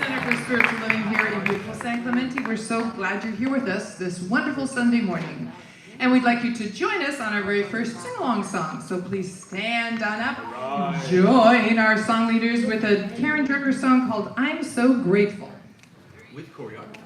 Center for Spiritual Living here in beautiful San Clemente. We're so glad you're here with us this wonderful Sunday morning. And we'd like you to join us on our very first sing-along song. So please stand on up. Right. Join our song leaders with a Karen Drucker song called I'm So Grateful. With choreography.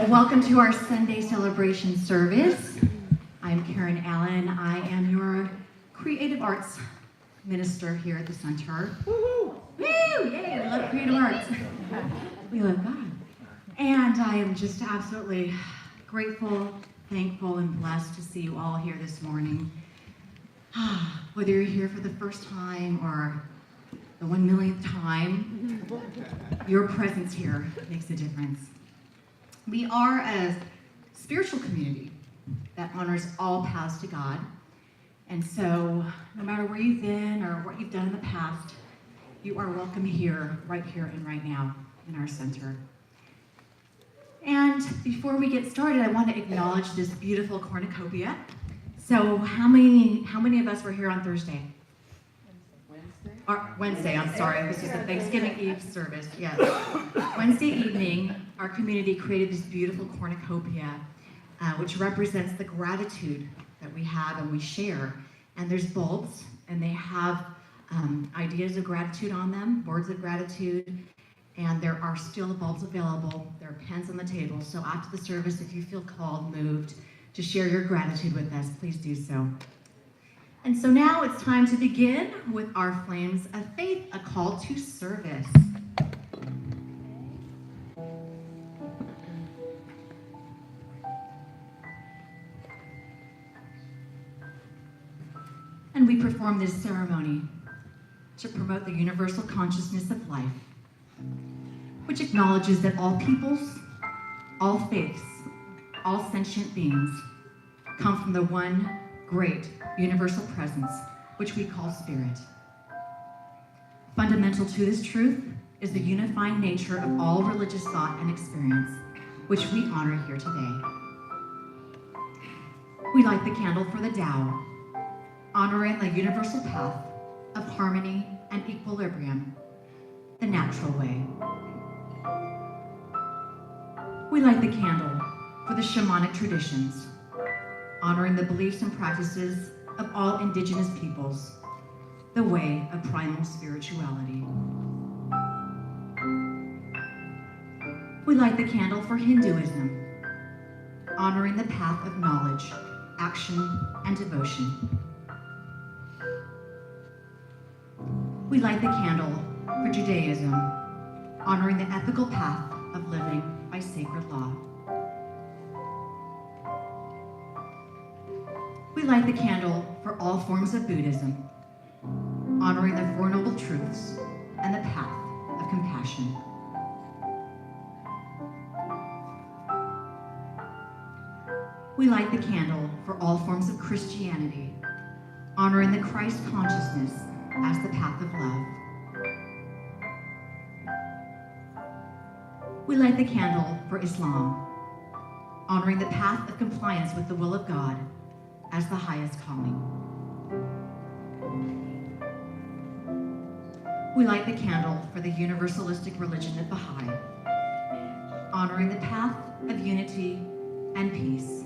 Welcome to our Sunday celebration service. I'm Karen Allen. I am your creative arts minister here at the center. Woo-hoo! Woo! Yay! We love creative arts. We love God. And I am just absolutely grateful, thankful, and blessed to see you all here this morning. Whether you're here for the first time or the 1 millionth time, your presence here makes a difference. We are a spiritual community that honors all paths to God. And so no matter where you've been or what you've done in the past, you are welcome here and right now in our center. And before we get started, I want to acknowledge this beautiful cornucopia. So how many of us were here on Thursday? Wednesday, I'm sorry. This is a Thanksgiving Eve service, yes. Wednesday evening, our community created this beautiful cornucopia, which represents the gratitude that we have and we share. And there's bulbs, and they have ideas of gratitude on them, words of gratitude, and there are still bulbs available. There are pens on the table, so after the service, if you feel called, moved to share your gratitude with us, please do so. And so now it's time to begin with our Flames of Faith, a call to service. And we perform this ceremony to promote the universal consciousness of life, which acknowledges that all peoples, all faiths, all sentient beings come from the one great universal presence, which we call spirit. Fundamental to this truth is the unifying nature of all religious thought and experience, which we honor here today. We light the candle for the Tao, honoring the universal path of harmony and equilibrium, the natural way. We light the candle for the shamanic traditions, honoring the beliefs and practices of all indigenous peoples, the way of primal spirituality. We light the candle for Hinduism, honoring the path of knowledge, action, and devotion. We light the candle for Judaism, honoring the ethical path of living by sacred law. We light the candle for all forms of Buddhism, honoring the Four Noble Truths and the path of compassion. We light the candle for all forms of Christianity, honoring the Christ consciousness as the path of love. We light the candle for Islam, honoring the path of compliance with the will of God as the highest calling. We light the candle for the universalistic religion of Baha'i, honoring the path of unity and peace.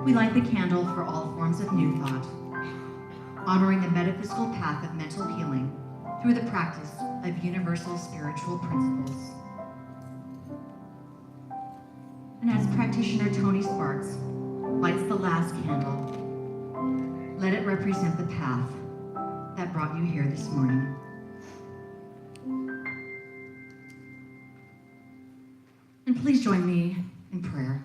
We light the candle for all forms of New Thought, honoring the metaphysical path of mental healing through the practice of universal spiritual principles. And as practitioner Tony Sparks lights the last candle, let it represent the path that brought you here this morning. And please join me in prayer.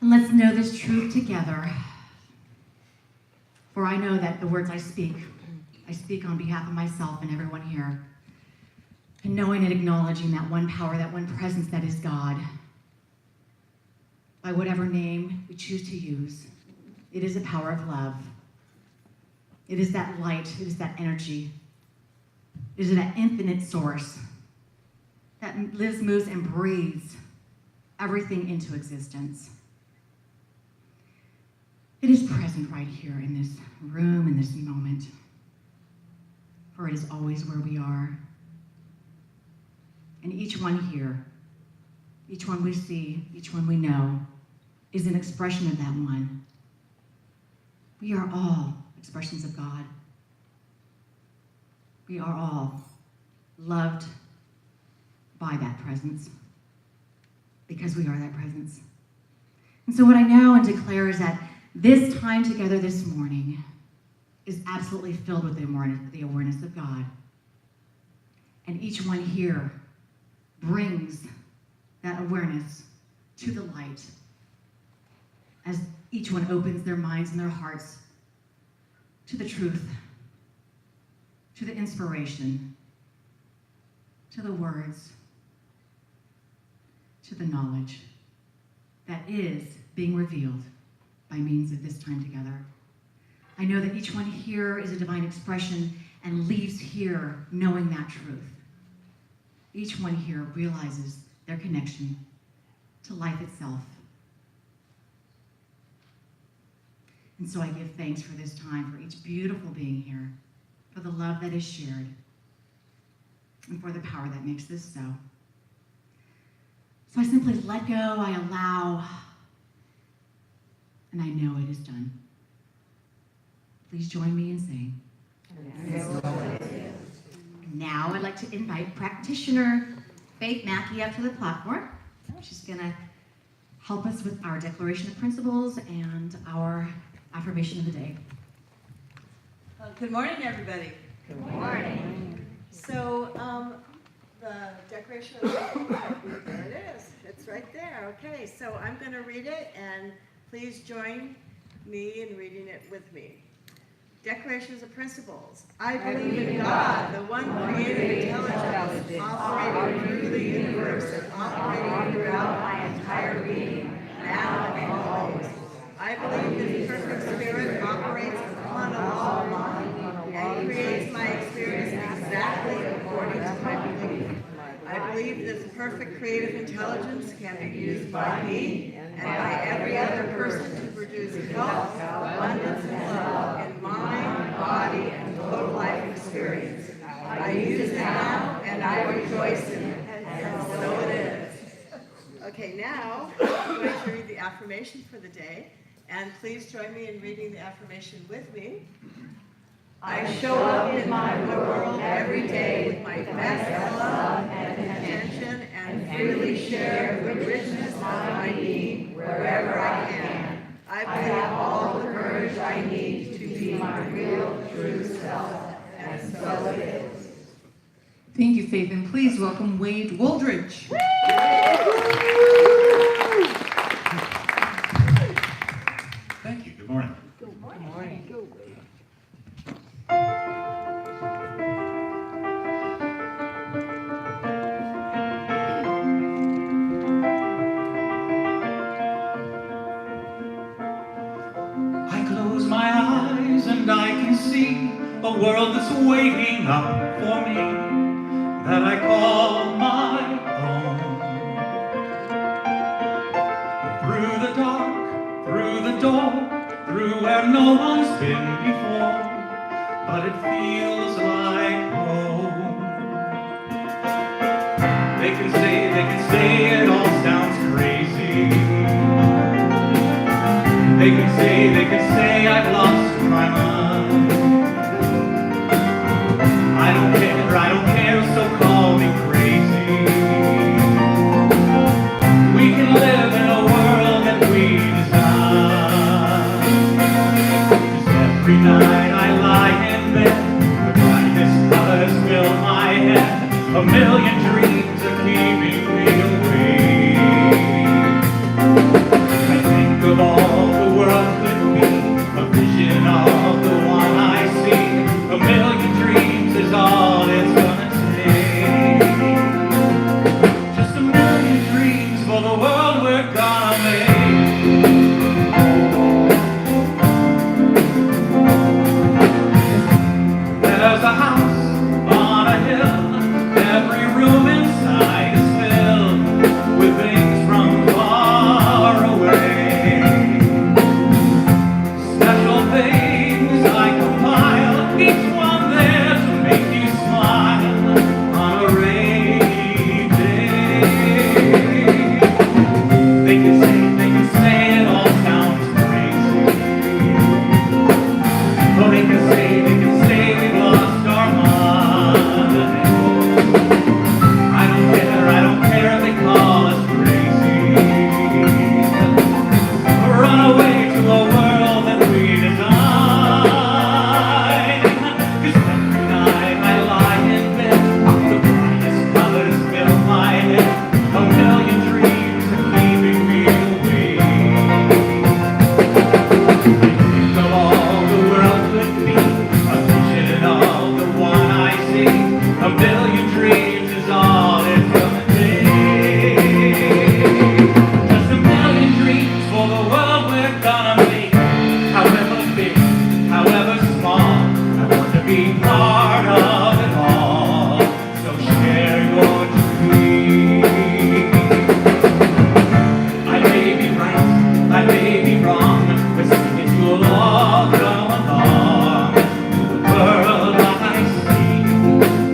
And let's know this truth together. For I know that the words I speak on behalf of myself and everyone here. And knowing and acknowledging that one power, that one presence that is God, by whatever name we choose to use, it is a power of love. It is that light, it is that energy, it is that infinite source that lives, moves, and breathes everything into existence. It is present right here in this room, in this moment, for it is always where we are. And each one here, each one we see, each one we know, is an expression of that one. We are all expressions of God. We are all loved by that presence because we are that presence. And so what I know and declare is that this time together this morning is absolutely filled with the awareness of God. And each one here brings that awareness to the light as each one opens their minds and their hearts to the truth, to the inspiration, to the words, to the knowledge that is being revealed by means of this time together. I know that each one here is a divine expression and leaves here knowing that truth. Each one here realizes their connection to life itself. And so I give thanks for this time, for each beautiful being here, for the love that is shared, and for the power that makes this so. So I simply let go, I allow, and I know it is done. Please join me in saying. Now I'd like to invite practitioner Faith Mackey up to the platform. She's going to help us with our declaration of principles and our affirmation of the day. Well, good morning, everybody. Good morning. So, the Declaration of Principles, there it is. It's right there. Okay, so I'm going to read it, and please join me in reading it with me. Declarations of Principles. I believe in God, the one created intelligence, operating through the universe and operating throughout my entire being, now and always. I believe this perfect spirit operates upon a law of mind and creates my experience exactly according to my belief. I believe this perfect creative intelligence can be used by me and by every other person to produce health, abundance, and love in mind, body, and total life experience. I use it now, and I rejoice in it, and so it is. Okay, now I'm going to read the affirmation for the day, and please join me in reading the affirmation with me. I show up in my world every day with my best love and attention and freely share the richness of my being wherever I can. I have all the courage I need to be my real, true self, and so it is. Thank you, Faith, and please welcome Wade Woldridge. Thank you. Good morning. Good morning. I close my eyes and I can see a world that's waiting up for me that I call my own. Through the dark, through the door, through where no one's been before, but it feels like home. They can say it all sounds crazy. They can say I've lost my mind. I don't care, so call me crazy. We can live in a world that we design. Just every night I lie in bed, the brightest colors fill my head. A million dreams are keeping me awake. I think of all the world could be, a vision of the one I see. A million dreams is all it's gonna take. Just a million dreams for the world we're gonna make. There's a house on a hill, every room inside is filled with things from far away. Special things I compile, each one there to make you smile on a rainy day. They can say it all sounds crazy. Oh, they can say we've lost our mind. I don't care if they call us crazy. Run away to a world that we design. 'Cause every night I lie in bed, the brightest colors fill my head. A million dreams are keeping me awake. I think of all the world could be, a vision of the one I see. A million dreams is all it's gonna take. Just a million dreams for the world we're gonna make. However big, however small, I want to be part of it all. So share your dreams. I may be right, I may be wrong, but singing you'll all go along. To the world I see,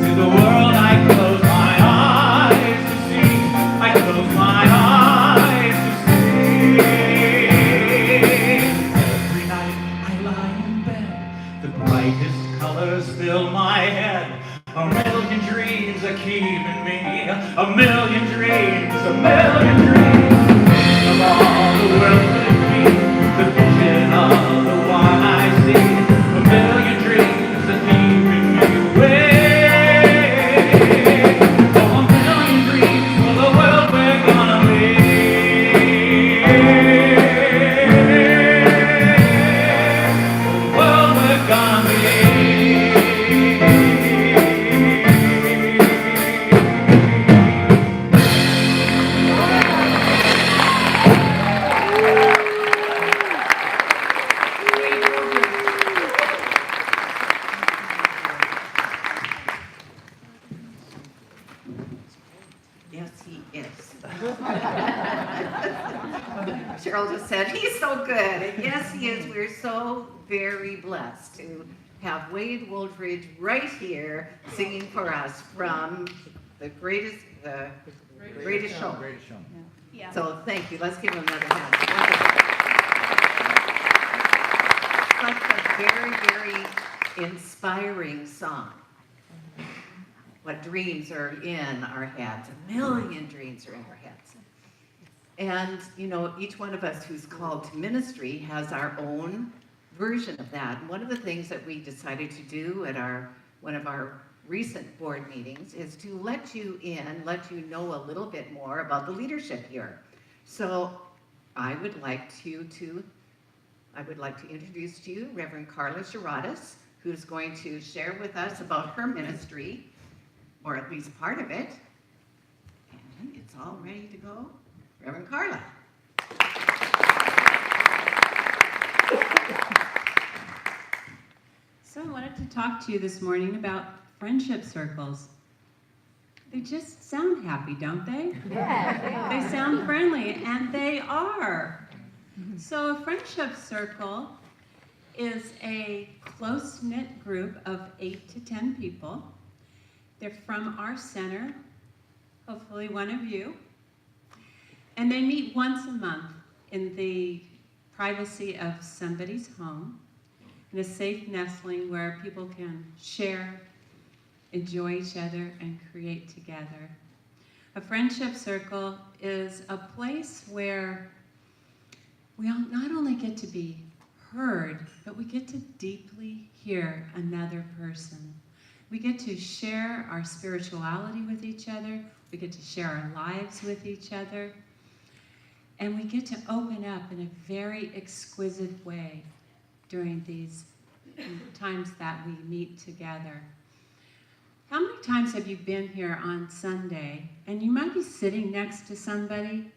to the world I close my eyes to see. I close my eyes to see. Every night I lie in bed, fill my head. A million dreams are keeping me. A million dreams, a million dreams. Of all the world could be, the vision of the one I see. A million dreams are keeping me awake. Oh, a million dreams for the world we're gonna make. The world we're gonna make. Yes, he is. Cheryl just said, he's so good. And yes, he is. We're so very blessed to have Wade Woolridge right here singing for us from the greatest show. Greatest show. Yeah. So thank you. Let's give him another hand. Such a very, very inspiring song. What dreams are in our heads. A million dreams are in our heads. And, you know, each one of us who's called to ministry has our own version of that. And one of the things that we decided to do at one of our recent board meetings is to let you know a little bit more about the leadership here. So I would like to introduce to you Reverend Carla Shiradas, who's going to share with us about her ministry, or at least part of it. And it's all ready to go. Reverend Carla. So I wanted to talk to you this morning about friendship circles. They just sound happy, don't they? Yeah. They sound friendly, and they are. So a friendship circle is a close-knit group of 8 to 10 people. They're from our center, hopefully one of you. And they meet once a month in the privacy of somebody's home, in a safe nestling where people can share, enjoy each other, and create together. A friendship circle is a place where we not only get to be heard, but we get to deeply hear another person. We get to share our spirituality with each other. We get to share our lives with each other. And we get to open up in a very exquisite way during these times that we meet together. How many times have you been here on Sunday and you might be sitting next to somebody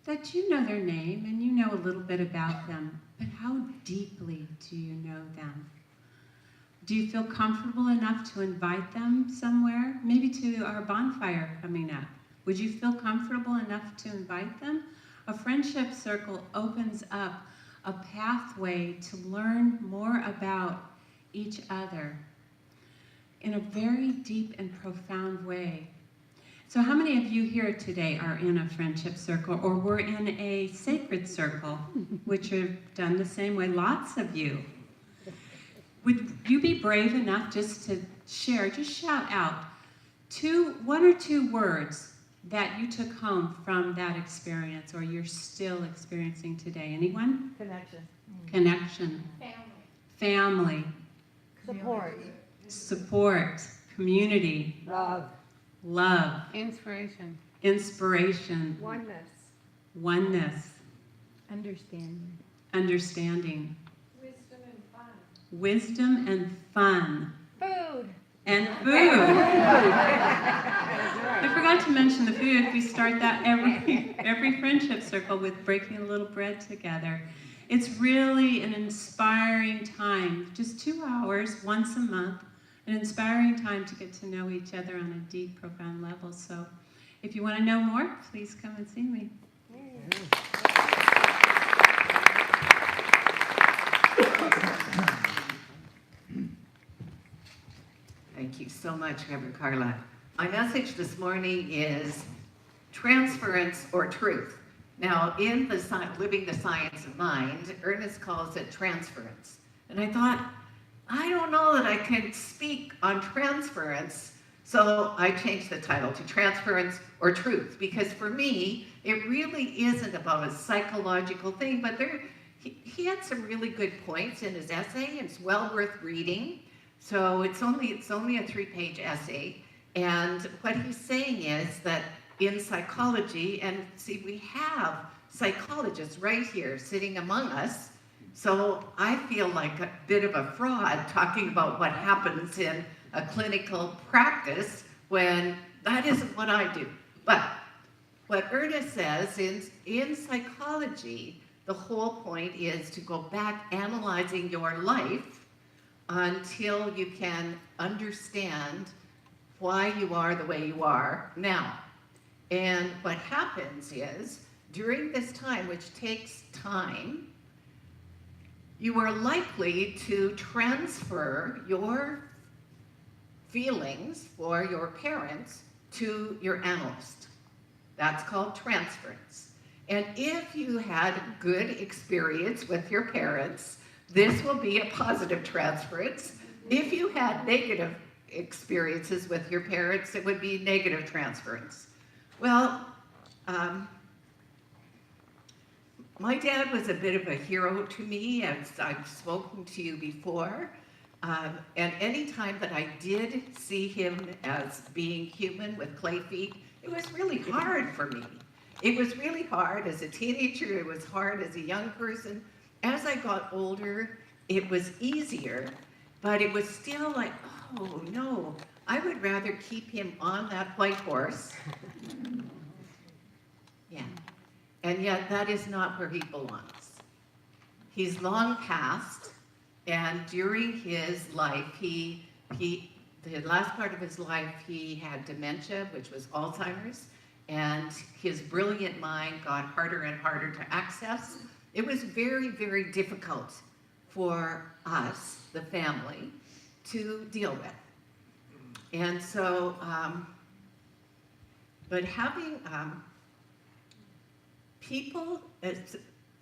that you know their name and you know a little bit about them, but how deeply do you know them? Do you feel comfortable enough to invite them somewhere? Maybe to our bonfire coming up. Would you feel comfortable enough to invite them? A friendship circle opens up a pathway to learn more about each other in a very deep and profound way. So how many of you here today are in a friendship circle, or were in a sacred circle, which are done the same way? Lots of you. Would you be brave enough just to share, just shout out one or two words that you took home from that experience, or you're still experiencing today? Anyone? Connection. Connection. Family. Support. Support. Community. Love. Inspiration. Inspiration. Oneness. Understanding. Wisdom and fun. Food. And food. I forgot to mention the food. We start that every friendship circle with breaking a little bread together. It's really an inspiring time, just 2 hours once a month, an inspiring time to get to know each other on a deep, profound level. So if you want to know more, please come and see me. Thank you so much, Reverend Carla. My message this morning is transference or truth. Now, in Living the Science of Mind, Ernest calls it transference. And I thought, I don't know that I can speak on transference, so I changed the title to Transference or Truth, because for me, it really isn't about a psychological thing, but he had some really good points in his essay. It's well worth reading. So it's only a 3-page essay, and what he's saying is that in psychology, and see, we have psychologists right here sitting among us, so I feel like a bit of a fraud talking about what happens in a clinical practice when that isn't what I do. But what Ernest says in psychology, the whole point is to go back analyzing your life until you can understand why you are the way you are now. And what happens is, during this time, which takes time, you are likely to transfer your feelings for your parents to your analyst. That's called transference. And if you had good experience with your parents, this will be a positive transference. If you had negative experiences with your parents, it would be negative transference. Well, my dad was a bit of a hero to me, as I've spoken to you before. And any time that I did see him as being human with clay feet, it was really hard for me. It was really hard as a teenager, it was hard as a young person. As I got older, it was easier, but it was still like, oh no, I would rather keep him on that white horse. Yeah. And yet that is not where he belongs. He's long passed, and during his life, the last part of his life, he had dementia, which was Alzheimer's, and his brilliant mind got harder and harder to access. It was very, very difficult for us, the family, to deal with. And so, but having people,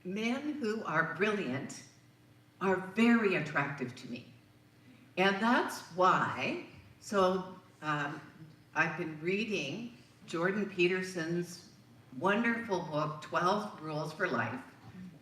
men who are brilliant, are very attractive to me. And that's why, so I've been reading Jordan Peterson's wonderful book, 12 Rules for Life.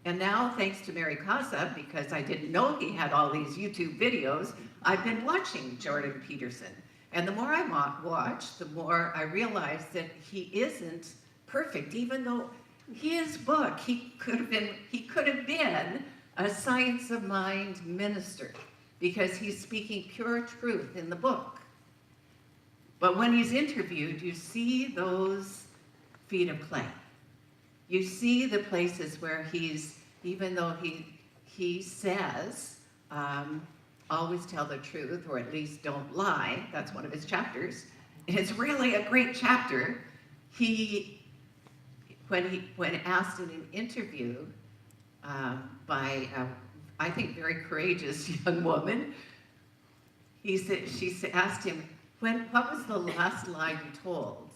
And now, thanks to Mary Casa, because I didn't know he had all these YouTube videos, I've been watching Jordan Peterson. And the more I watch, the more I realize that he isn't perfect, even though his book, he could have been a science of mind minister, because he's speaking pure truth in the book. But when he's interviewed, you see those feet of clay. You see the places where he's, even though he says, always tell the truth, or at least don't lie, that's one of his chapters. It's really a great chapter. When asked in an interview by a, I think, very courageous young woman, she asked him, what was the last lie you told?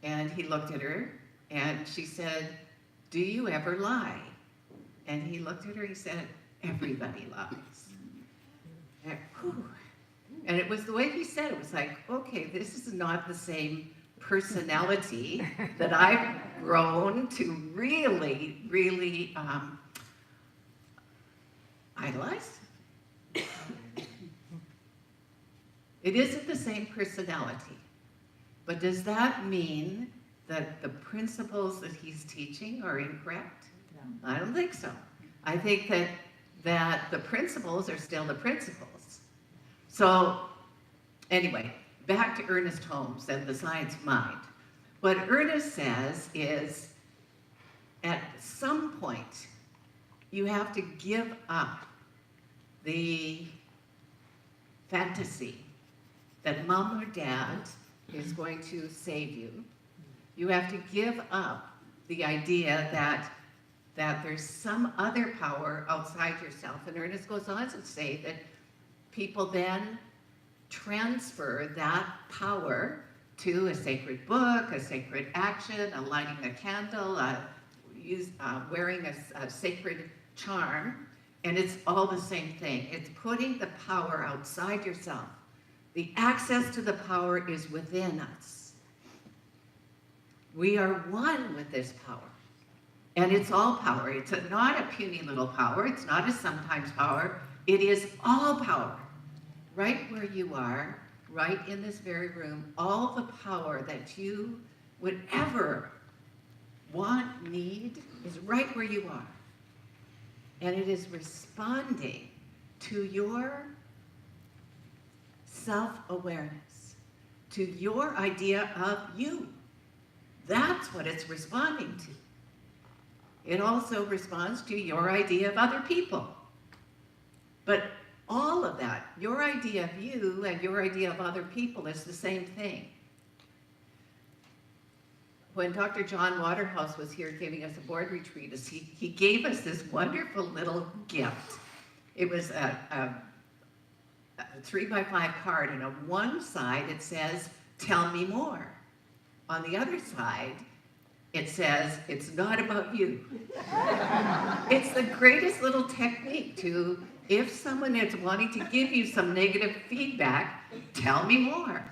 And he looked at her, and she said, do you ever lie? And he looked at her, he said, everybody lies. And it was the way he said it, was like, okay, this is not the same personality that I've grown to really, really idolize. It isn't the same personality. But does that mean that the principles that he's teaching are incorrect? No. I don't think so. I think that the principles are still the principles. So anyway, back to Ernest Holmes and the science of mind. What Ernest says is, at some point, you have to give up the fantasy that mom or dad is going to save you. You have to give up the idea that there's some other power outside yourself. And Ernest goes on to say that people then transfer that power to a sacred book, a sacred action, a lighting a candle, wearing a sacred charm. And it's all the same thing. It's putting the power outside yourself. The access to the power is within us. We are one with this power. And it's all power. It's not a puny little power. It's not a sometimes power. It is all power. Right where you are, right in this very room, all the power that you would ever want, need, is right where you are. And it is responding to your self-awareness, to your idea of you. That's what it's responding to. It also responds to your idea of other people. But all of that, your idea of you and your idea of other people, is the same thing. When Dr. John Waterhouse was here giving us a board retreat, he gave us this wonderful little gift. It was a 3x5 card, and on one side it says, "Tell me more." On the other side, it says, "It's not about you." It's the greatest little technique to, if someone is wanting to give you some negative feedback, tell me more.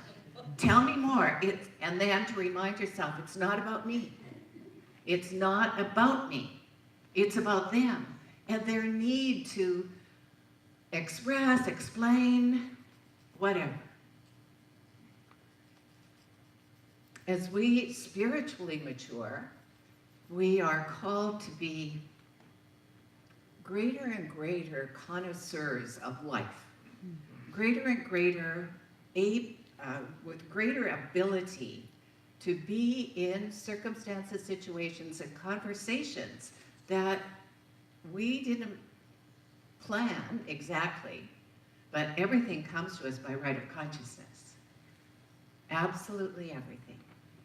Tell me more. And then to remind yourself, it's not about me. It's not about me. It's about them and their need to express, explain, whatever. As we spiritually mature, we are called to be greater and greater connoisseurs of life, greater and greater, with greater ability to be in circumstances, situations, and conversations that we didn't plan exactly, but everything comes to us by right of consciousness. Absolutely everything.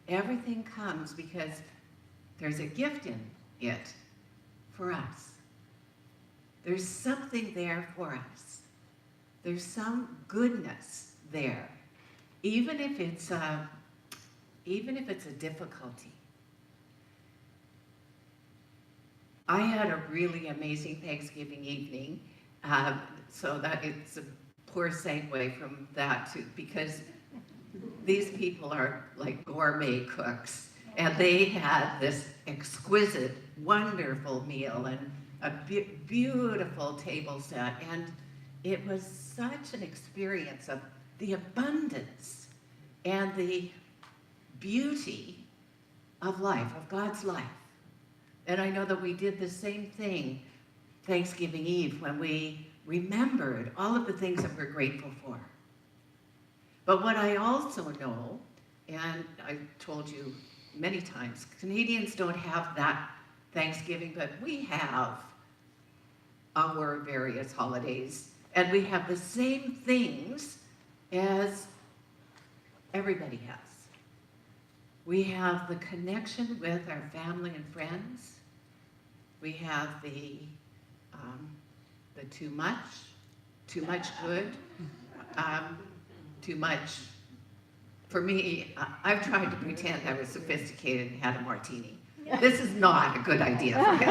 Everything comes because there's a gift in it for us. There's something there for us. There's some goodness there, even if it's a difficulty. I had a really amazing Thanksgiving evening, so that it's a poor segue from that too, because these people are like gourmet cooks, and they had this exquisite, wonderful meal and a beautiful table set, and it was such an experience of the abundance and the beauty of life, of God's life. And I know that we did the same thing Thanksgiving Eve when we remembered all of the things that we're grateful for. But what I also know, and I've told you many times, Canadians don't have that Thanksgiving, but we have our various holidays, and we have the same things as everybody has. We have the connection with our family and friends. We have the too much good, too much. For me, I've tried to pretend I was sophisticated and had a martini. This is not a good idea for me.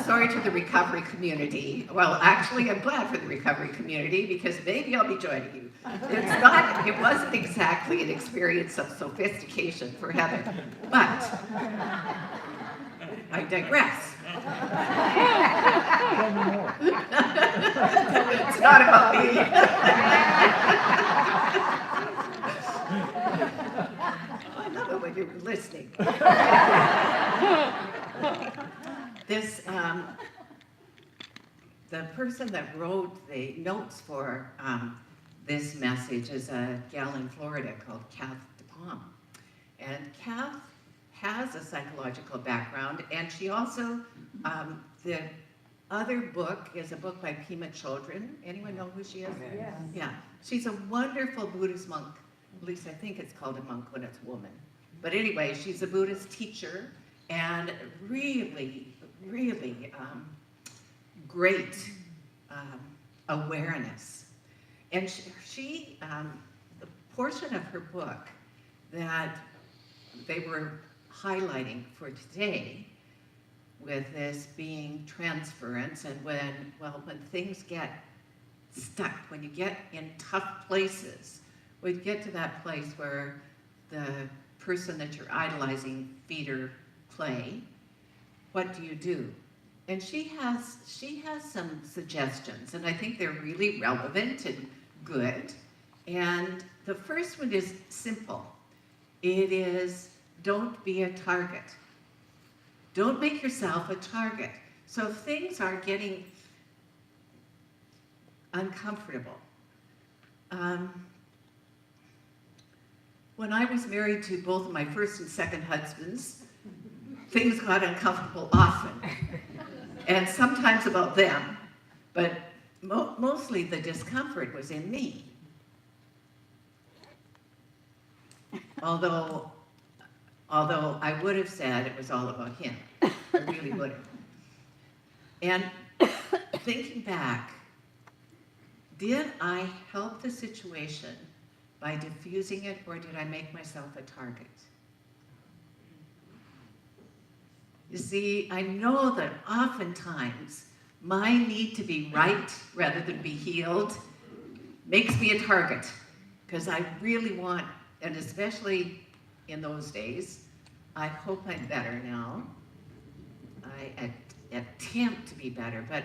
Sorry to the recovery community. Well, actually, I'm glad for the recovery community because maybe I'll be joining you. It wasn't exactly an experience of sophistication for Heather, but I digress. It's not about me. I love it when you're listening. This, the person that wrote the notes for this message is a gal in Florida called Kath DePalm. And Kath has a psychological background, and she also, the other book is a book by Pema Chodron. Anyone know who she is? Yes. Yeah. She's a wonderful Buddhist monk. At least I think it's called a monk when it's a woman. But anyway, she's a Buddhist teacher and really, really great awareness. And she the portion of her book that they were highlighting for today with this being transference, and when things get stuck, when you get in tough places, when you get to that place where the person that you're idolizing feed or play, what do you do? And she has some suggestions, and I think they're really relevant and good. And the first one is simple. It is, don't be a target. Don't make yourself a target. So if things are getting uncomfortable. When I was married to both of my first and second husbands, things got uncomfortable often. And sometimes about them, but mostly the discomfort was in me. Although I would have said it was all about him. I really would have. And thinking back, did I help the situation by diffusing it, or did I make myself a target? You see, I know that oftentimes my need to be right rather than be healed makes me a target, because I really want, and especially in those days, I hope I'm better now. I attempt to be better, but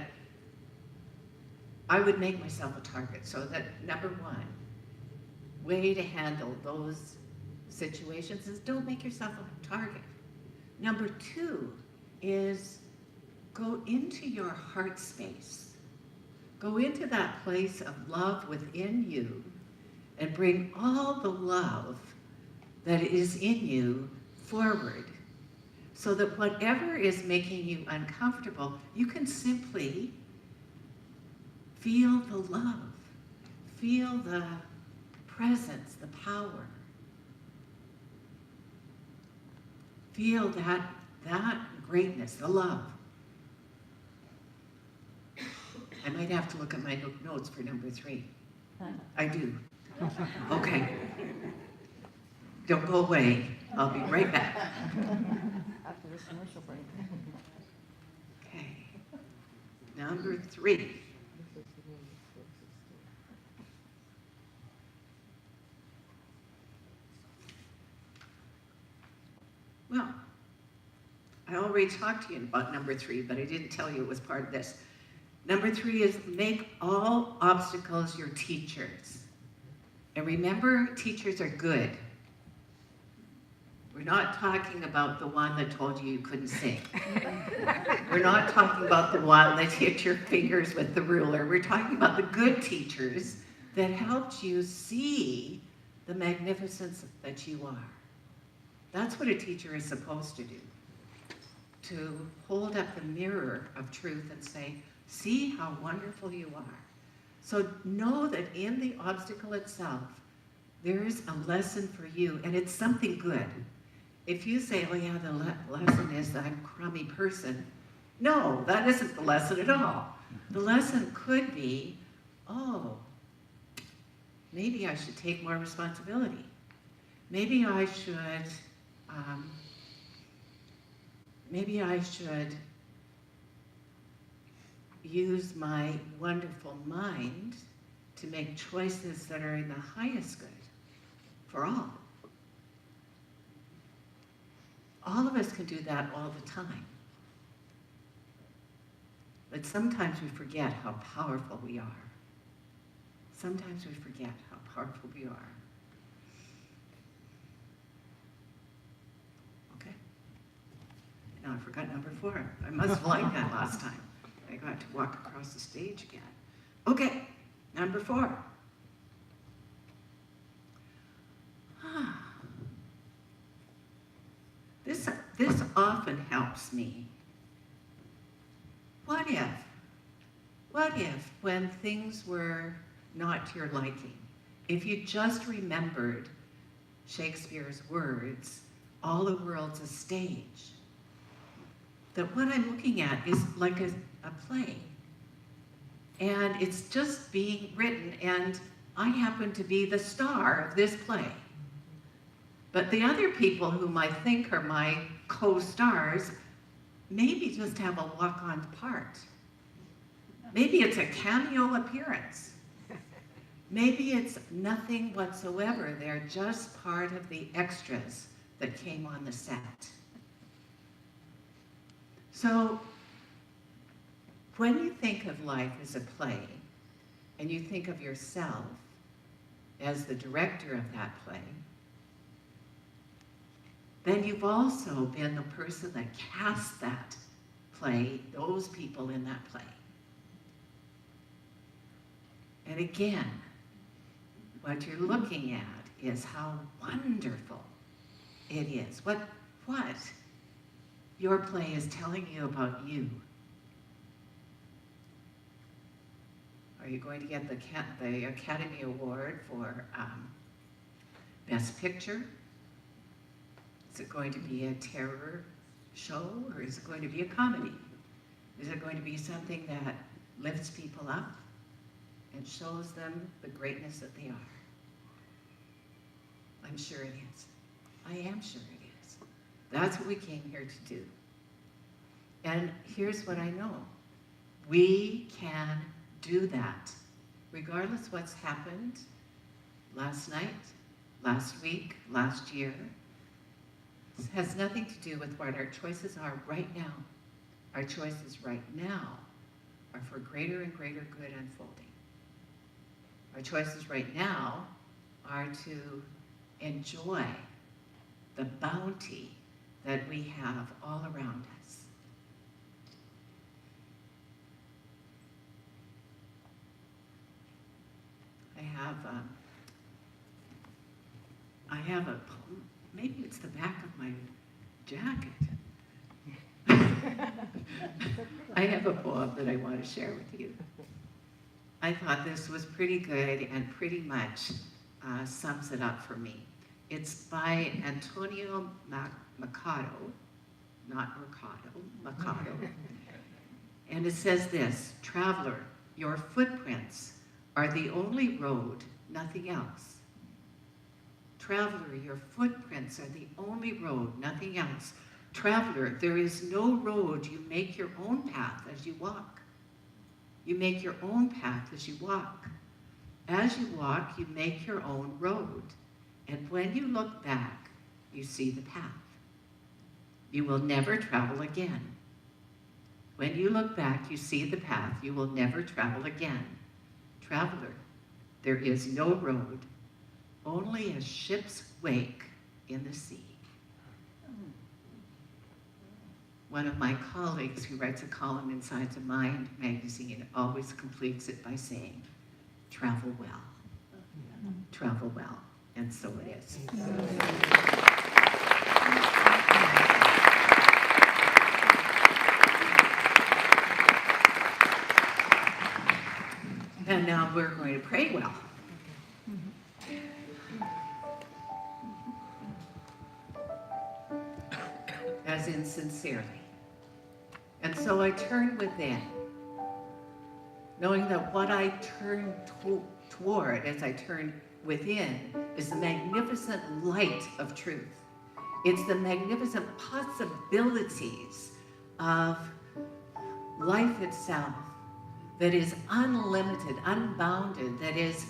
I would make myself a target. So that, number one, way to handle those situations is don't make yourself a target. Number two is go into your heart space. Go into that place of love within you and bring all the love that is in you forward, so that whatever is making you uncomfortable, you can simply feel the love, feel the presence, the power. Feel that greatness, the love. I might have to look at my notes for number 3. I do. Okay. Don't go away. I'll be right back. After this commercial break. Okay. Number 3. Well, I already talked to you about number 3, but I didn't tell you it was part of this. Number 3 is make all obstacles your teachers. And remember, teachers are good. We're not talking about the one that told you you couldn't sing. We're not talking about the one that hit your fingers with the ruler. We're talking about the good teachers that helped you see the magnificence that you are. That's what a teacher is supposed to do. To hold up the mirror of truth and say, see how wonderful you are. So know that in the obstacle itself, there is a lesson for you, and it's something good. If you say, oh yeah, the lesson is that I'm a crummy person. No, that isn't the lesson at all. The lesson could be, oh, maybe I should take more responsibility. Maybe I should use my wonderful mind to make choices that are in the highest good for all. All of us can do that all the time. But sometimes we forget how powerful we are. Sometimes we forget how powerful we are. Okay. Now I forgot number 4. I must have liked that last time. I got to walk across the stage again. Okay, number 4. This often helps me. What if when things were not to your liking, if you just remembered Shakespeare's words, all the world's a stage, that what I'm looking at is like a play, and it's just being written, and I happen to be the star of this play. But the other people whom I think are my co-stars maybe just have a walk-on part. Maybe it's a cameo appearance. Maybe it's nothing whatsoever. They're just part of the extras that came on the set. So when you think of life as a play, and you think of yourself as the director of that play, then you've also been the person that cast that play, those people in that play. And again, what you're looking at is how wonderful it is. What your play is telling you about you. Are you going to get the Academy Award for Best Picture? Is it going to be a terror show, or is it going to be a comedy? Is it going to be something that lifts people up and shows them the greatness that they are? I'm sure it is. I am sure it is. That's what we came here to do. And here's what I know. We can do that, regardless what's happened last night, last week, last year. It has nothing to do with what our choices are right now. Our choices right now are for greater and greater good unfolding. Our choices right now are to enjoy the bounty that we have all around us. I have a poem. Maybe it's the back of my jacket. I have a poem that I want to share with you. I thought this was pretty good and pretty much sums it up for me. It's by Antonio Machado, not Mercado, Machado. And it says this: "Traveler, your footprints are the only road, nothing else. Traveler, your footprints are the only road, nothing else. Traveler, there is no road, you make your own path as you walk. You make your own path as you walk. As you walk, you make your own road. And when you look back, you see the path. You will never travel again. When you look back, you see the path. You will never travel again. Traveler, there is no road, only a ship's wake in the sea." One of my colleagues who writes a column in Science of Mind magazine always completes it by saying, "Travel well." Travel well. And so it is. And now we're going to pray well. As in sincerely. And so I turn within, knowing that what I turn toward as I turn within is the magnificent light of truth. It's the magnificent possibilities of life itself that is unlimited, unbounded, that is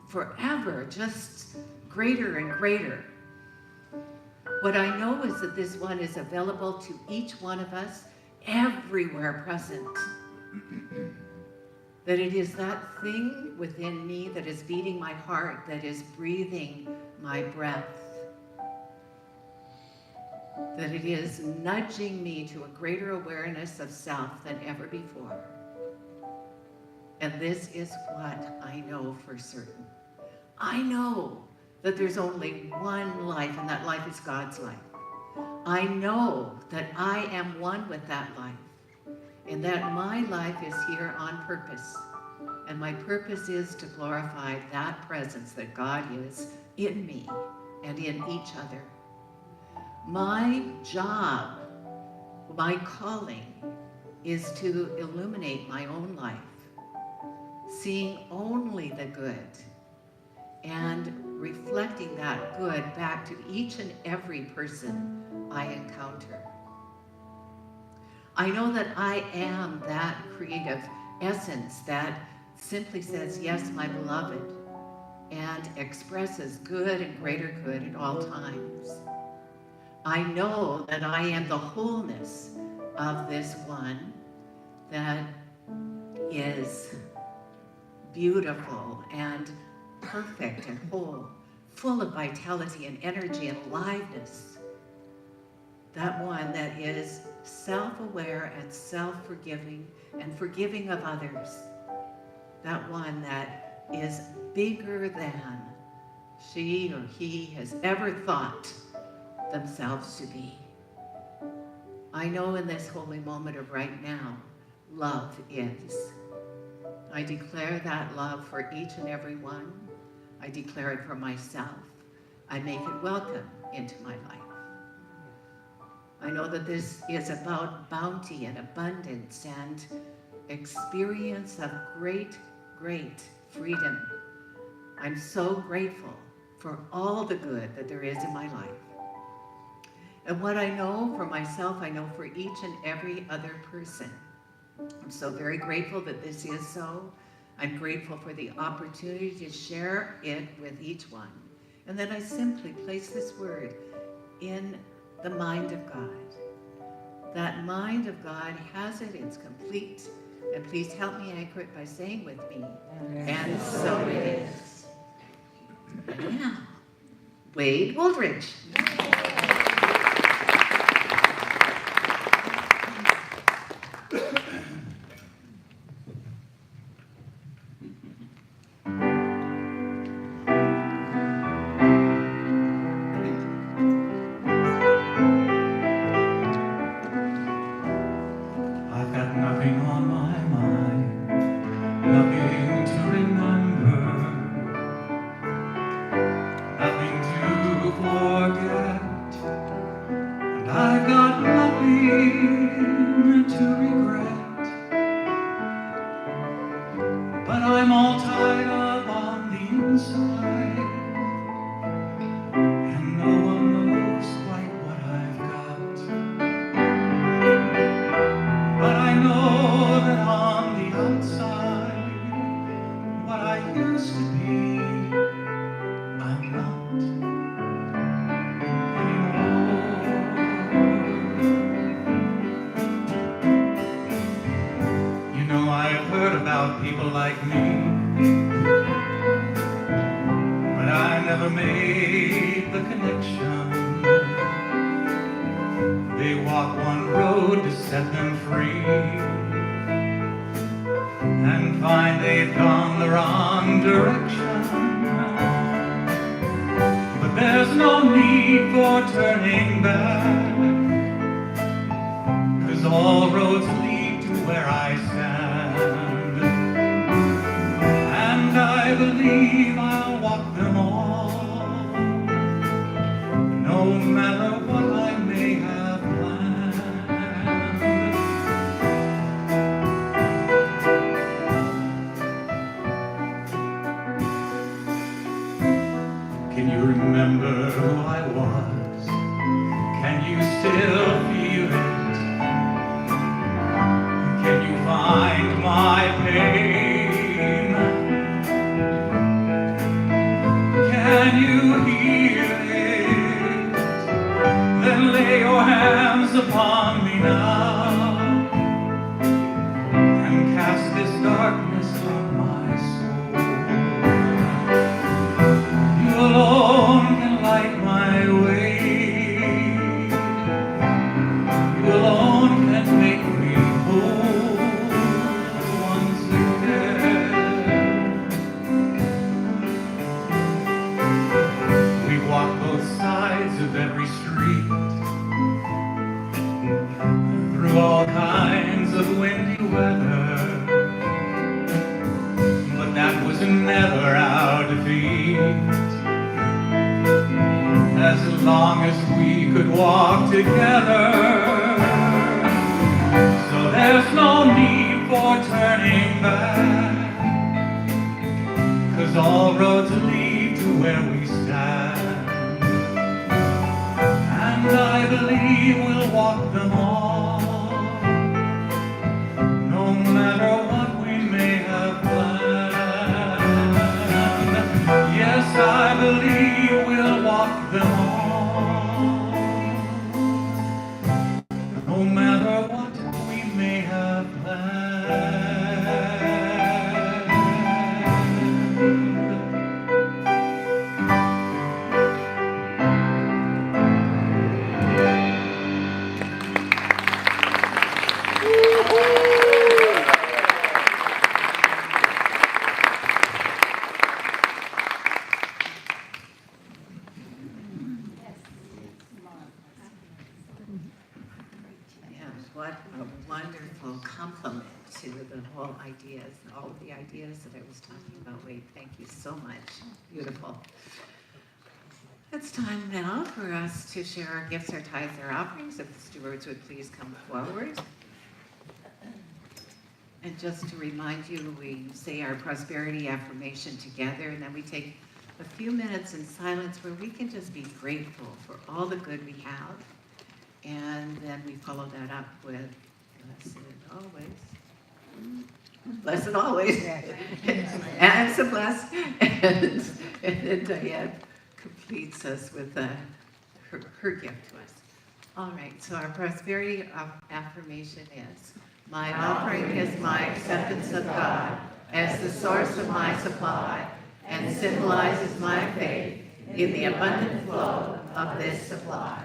forever just greater and greater. What I know is that this one is available to each one of us, everywhere present. That it is that thing within me that is beating my heart, that is breathing my breath. That it is nudging me to a greater awareness of self than ever before. And this is what I know for certain. I know that there's only one life, and that life is God's life. I know that I am one with that life, and that my life is here on purpose. And my purpose is to glorify that presence that God is in me and in each other. My job, my calling, is to illuminate my own life, seeing only the good and reflecting that good back to each and every person I encounter. I know that I am that creative essence that simply says, yes, my beloved, and expresses good and greater good at all times. I know that I am the wholeness of this one that is beautiful and perfect and whole, full of vitality and energy and aliveness. That one that is self-aware and self-forgiving and forgiving of others. That one that is bigger than she or he has ever thought themselves to be. I know in this holy moment of right now, love is. I declare that love for each and every one. I declare it for myself. I make it welcome into my life. I know that this is about bounty and abundance and experience of great, great freedom. I'm so grateful for all the good that there is in my life. And what I know for myself, I know for each and every other person. I'm so very grateful that this is so. I'm grateful for the opportunity to share it with each one. And then I simply place this word in the mind of God. That mind of God has it, it's complete. And please help me anchor it by saying with me, and so it is. And now, Wade Wooldridge. I've got nothing on my mind, nothing to remember, nothing to forget, and I've got nothing to regret. But I'm all tied up on the inside, and no one knows quite what I've got. But I know that on the outside, what I used to be, I'm not anymore. You know, I've heard about people like me, but I never made the connection. They walk one road to set them free, and find they've gone the wrong direction. But there's no need for turning back, 'cause all roads lead to where I stand. And I believe I'll walk them all, no matter what I may have planned. Can you remember who I was? Can you still feel it? Can you find my pain? Can you hear it? Then lay your hands upon me now, and cast this darkness from my soul. You alone can light my way. You alone can make me whole once again. We walk both sides of every street, through all kinds of windy weather, but that was never our defeat. As long as we could walk together, so there's no need for turning back, 'cause all roads lead to where we stand. And I believe we'll walk them all, what a wonderful compliment to the whole ideas, all of the ideas that I was talking about. Wade, thank you so much. Beautiful. It's time now for us to share our gifts, our tithes, our offerings. If the stewards would please come forward. And just to remind you, we say our prosperity affirmation together, and then we take a few minutes in silence where we can just be grateful for all the good we have. And then we follow that up with blessed always. Blessed always. And so blessed. And then Diane completes us with her gift to us. All right, so our prosperity affirmation is, my offering is my acceptance of God as the source of my supply and symbolizes my faith in the abundant flow of this supply.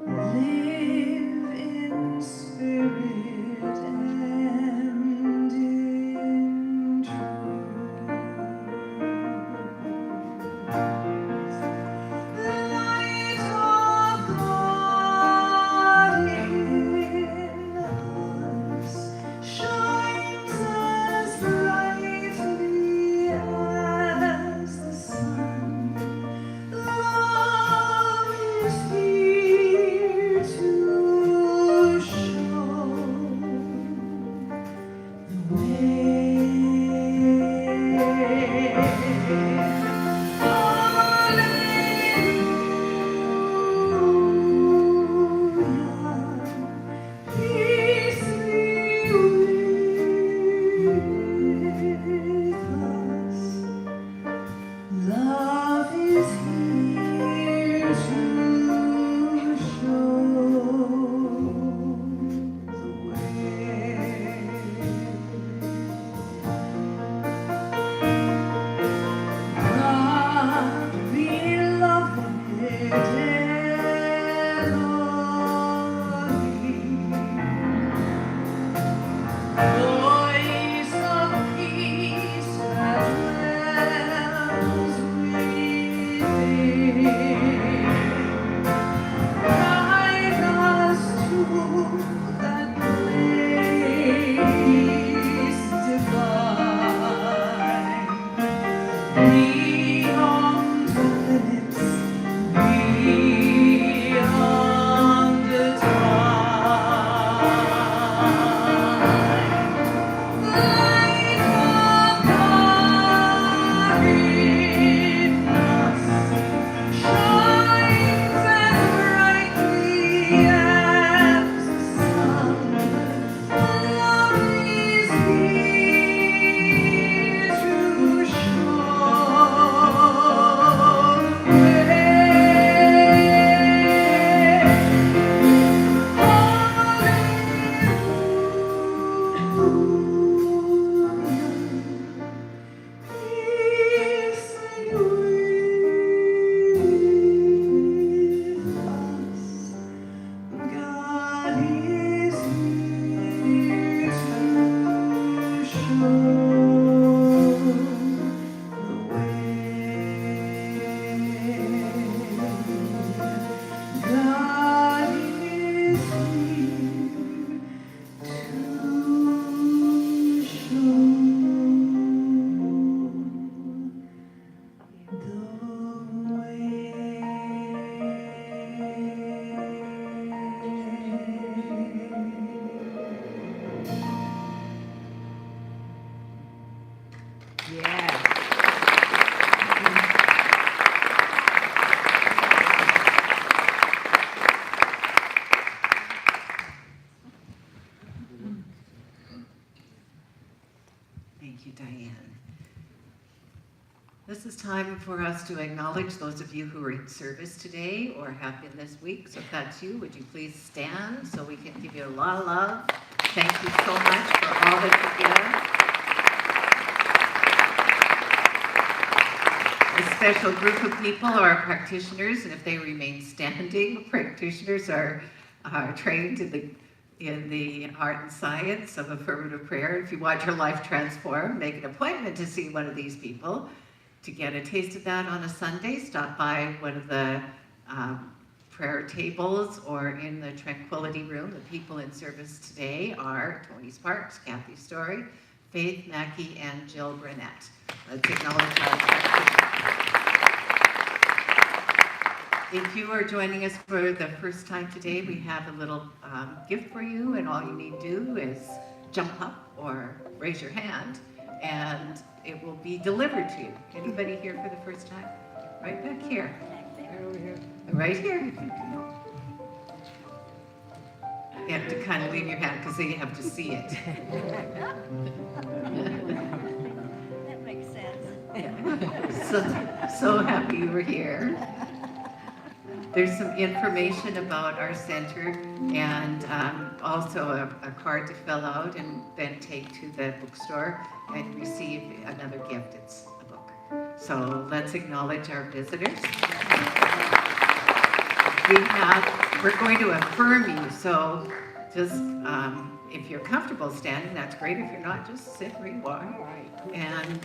Live in spirit. time for us to acknowledge those of you who are in service today or have been this week. So if that's you, would you please stand so we can give you a lot of love. Thank you so much for all that you give. A special group of people are practitioners, and if they remain standing, practitioners are trained in the art and science of affirmative prayer. If you want your life transformed, make an appointment to see one of these people. To get a taste of that on a Sunday, stop by one of the prayer tables or in the Tranquility Room. The people in service today are Tony Sparks, Kathy Story, Faith Mackey, and Jill Burnett. Let's acknowledge our practitioners. If you are joining us for the first time today, we have a little gift for you, and all you need to do is jump up or raise your hand, and it will be delivered to you. Anybody here for the first time? Right back here. Right here. You have to kind of leave your hand because they have to see it. That makes sense. So happy you were here. There's some information about our center and also a card to fill out and then take to the bookstore and receive another gift. It's a book. So let's acknowledge our visitors. We're going to affirm you, so just if you're comfortable standing, that's great. If you're not, just sit where you are. And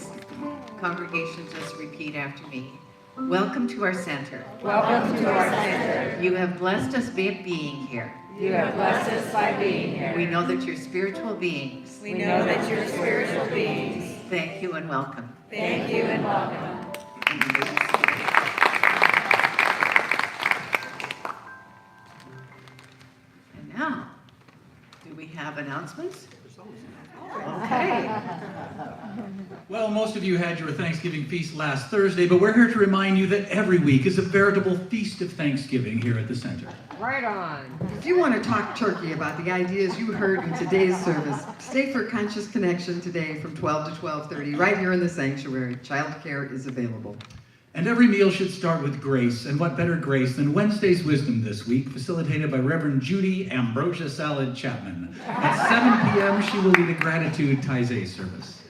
congregation, just repeat after me. Welcome to our center. Welcome to our center. You have blessed us by being here. You have blessed us by being here. We know that you're spiritual beings. We know that you're spiritual beings. Thank you and welcome. Thank you and welcome. And now, do we have announcements? Okay. Well, most of you had your Thanksgiving feast last Thursday, but we're here to remind you that every week is a veritable feast of Thanksgiving here at the center. Right on. If you want to talk turkey about the ideas you heard in today's service, stay for Conscious Connection today from 12 to 12:30 right here in the sanctuary. Childcare is available. And every meal should start with grace, and what better grace than Wednesday's Wisdom this week, facilitated by Reverend Judy Ambrosia Salad Chapman. At 7 p.m., she will lead a gratitude Taizé service.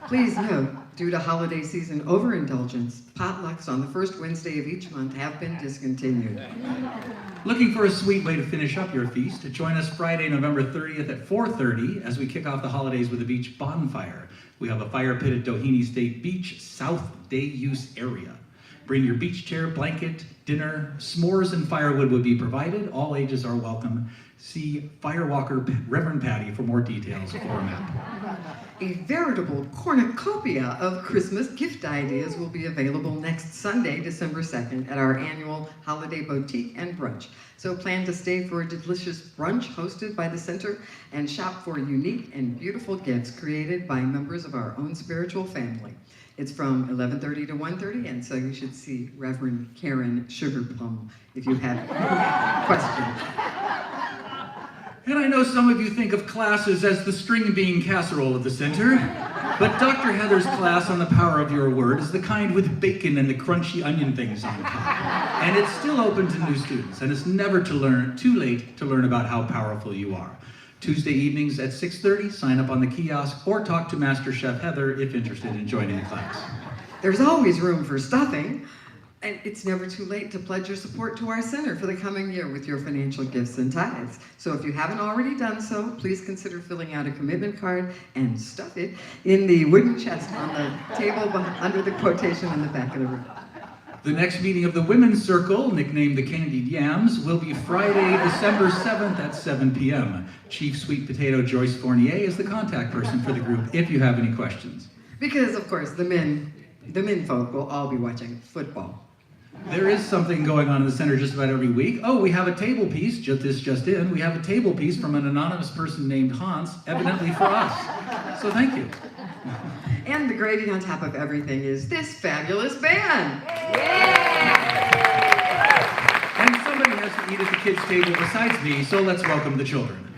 Please note, due to holiday season overindulgence, potlucks on the first Wednesday of each month have been discontinued. Looking for a sweet way to finish up your feast? Join us Friday, November 30th at 4:30 as we kick off the holidays with a beach bonfire. We have a fire pit at Doheny State Beach, South Day Use Area. Bring your beach chair, blanket, dinner, s'mores, and firewood will be provided. All ages are welcome. See Firewalker Reverend Patty for more details or a map. A veritable cornucopia of Christmas gift ideas will be available next Sunday, December 2nd, at our annual Holiday Boutique and Brunch. So plan to stay for a delicious brunch hosted by the center and shop for unique and beautiful gifts created by members of our own spiritual family. It's from 11:30 to 1:30, and so you should see Reverend Karen Sugarplum if you have questions. And I know some of you think of classes as the string bean casserole of the center, but Dr. Heather's class on the power of your word is the kind with bacon and the crunchy onion things on top. And it's still open to new students, and it's never too late to learn about how powerful you are. Tuesday evenings at 6:30, sign up on the kiosk or talk to Master Chef Heather if interested in joining the class. There's always room for stuffing, and it's never too late to pledge your support to our center for the coming year with your financial gifts and tithes. So if you haven't already done so, please consider filling out a commitment card and stuff it in the wooden chest on the table under the quotation in the back of the room. The next meeting of the Women's Circle, nicknamed the Candied Yams, will be Friday, December 7th at 7 p.m. Chief Sweet Potato Joyce Fournier is the contact person for the group if you have any questions. Because, of course, the men folk will all be watching football. There is something going on in the center just about every week. Oh, we have a table piece, just in. We have a table piece from an anonymous person named Hans, evidently for us. So thank you. And the gravy on top of everything is this fabulous band. And somebody has to eat at the kids' table besides me, so let's welcome the children.